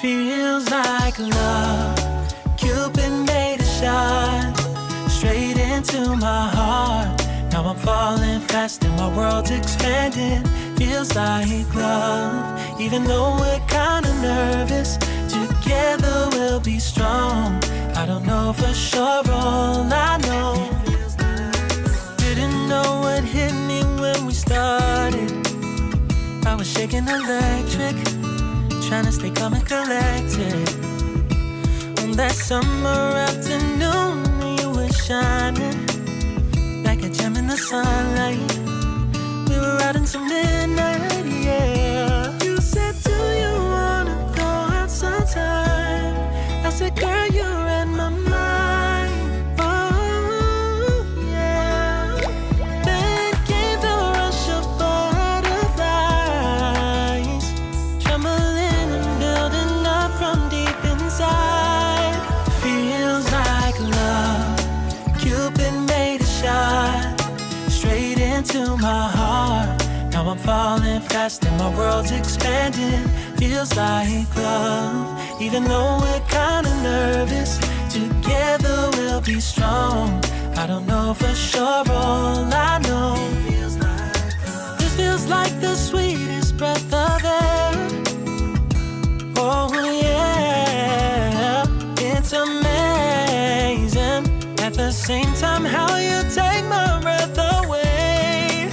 Feels like love. Cupid made a shot straight into my heart. Now I'm falling fast and my world's expanding. Feels like love. Even though we're kinda nervous, together we'll be strong. I don't know for sure, all I know. Didn't know what hit me when we started. I was shaking electric, trying to stay calm and collected. On that summer afternoon, you were shining like a gem in the sunlight. We were out until midnight, yeah. You said, do you wanna go out sometime? I said, girl, you read my mind. Oh, yeah. Then came the rush of butterflies, trembling and building up from deep inside. Feels like love. Cupid made a shot straight into my heart. Now I'm falling fast and my world's expanding. Feels like love. Even though we're kinda nervous, together we'll be strong. I don't know for sure, all I know. This feels like the sweetest breath of air. Oh yeah, it's amazing. At the same time, how you take my breath away.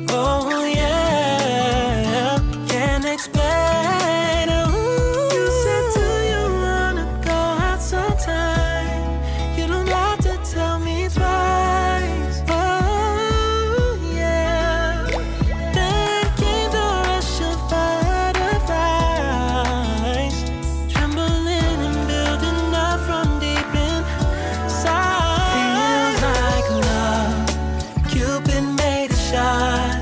Oh yeah, can't explain. Ooh. You said, do you wanna go out sometime? You don't have to tell me twice. Oh yeah. Then came the rush of butterflies, trembling and building up from deep inside. Feels like love. Cupid made a shot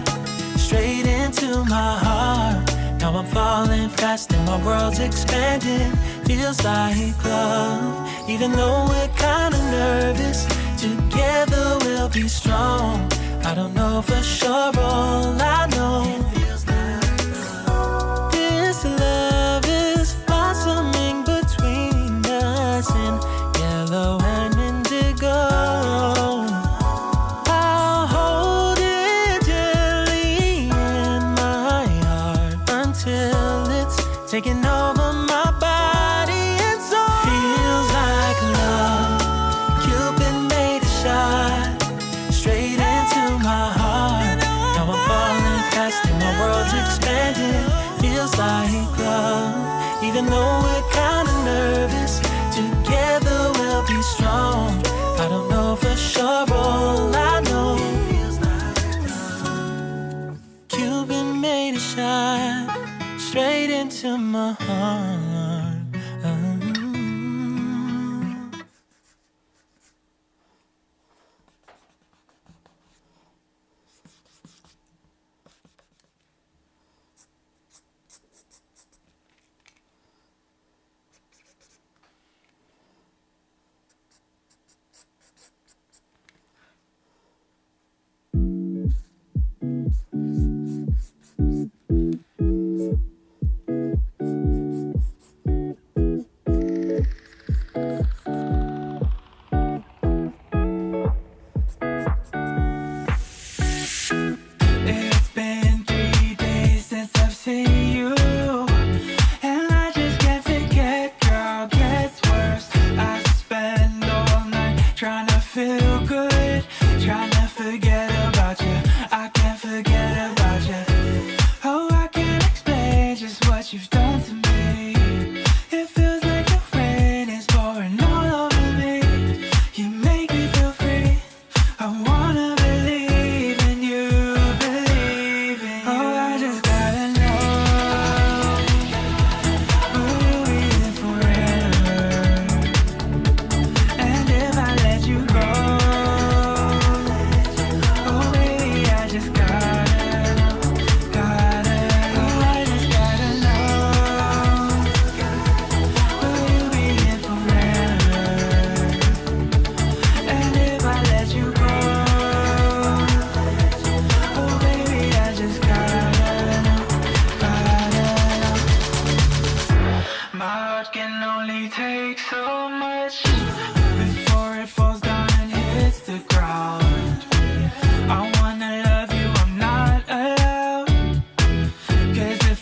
straight into my heart. Now I'm falling fast and my world's expanding. Feels like love. Even though we're kinda nervous, together we'll be strong. I don't know for sure, all I know. This love is blossoming between us in yellow and indigo. I'll hold it gently in my heart until it's taking over my body and soul. Feels like love. Cupid made a shot straight into my heart. Now I'm falling fast and my world's expanding. Feels like love. Even though we're kinda nervous, together we'll be strong. I don't know for sure, all I know. Cupid made a shot straight into my heart.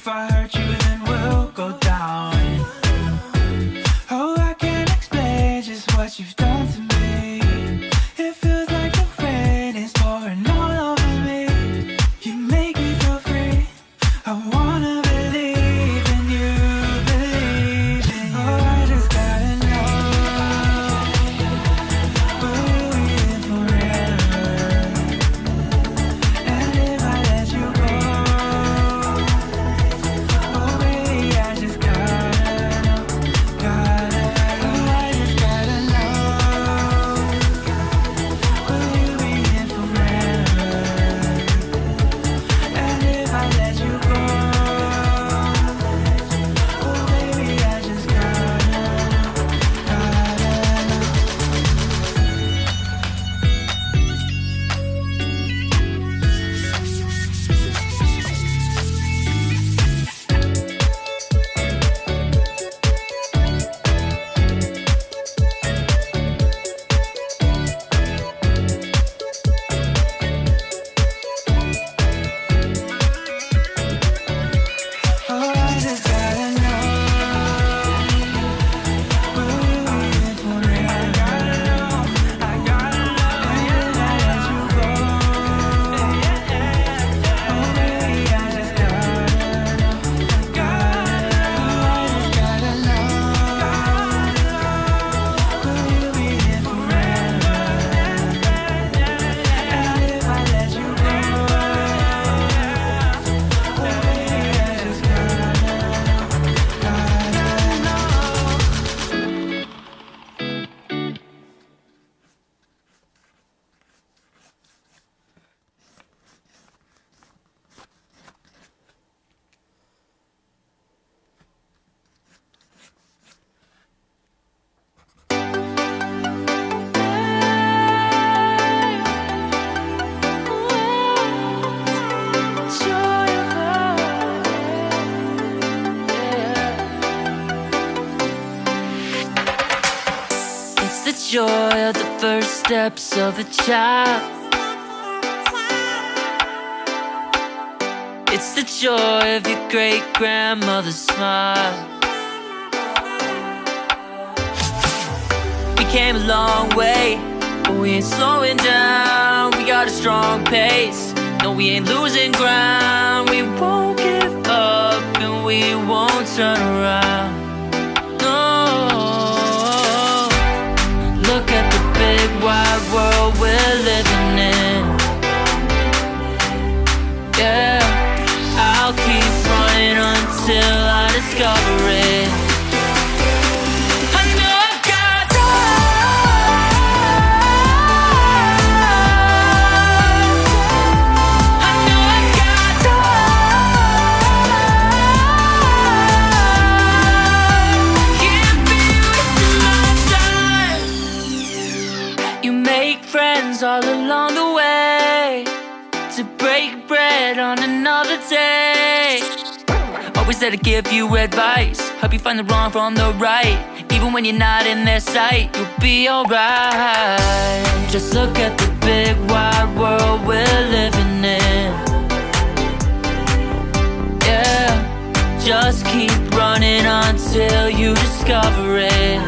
if I hurt you, then we'll go down. Oh, I can't explain just what you've done to me. It feels like the rain is pouring all over me. You make me feel free. I wanna believe in you, believe in you. Oh, I just gotta know, will you be here forever? And if I let you go, oh baby, I just gotta know, gotta know. Oh, I just gotta know, will you be here forever? And if I let you go, oh baby, I just gotta know, gotta know. Oh, I just gotta know, will you be here forever? I gotta know, I gotta know. And if I let you go, oh baby, I just gotta know, gotta know. I just gotta know, will you be here forever? And if I let you go, oh baby, I just gotta know, gotta know. It's the joy of the first steps of a child. It's the joy of your great grandmother's smile. We came a long way, but we ain't slowing down. We got a strong pace, no, we ain't losing ground. We won't give up and we won't turn around. No, look at the big wide world we're living in. Yeah, I'll keep running until I discover it. I know I've got I know I've got can't be wasting my time. You make friends all along the way, to break bread on another day. Always there to give you advice, help you find the wrong from the right. Even when you're not in their sight, you'll be alright. Just look at the big wide world we're living in. Yeah, just keep running until you discover it.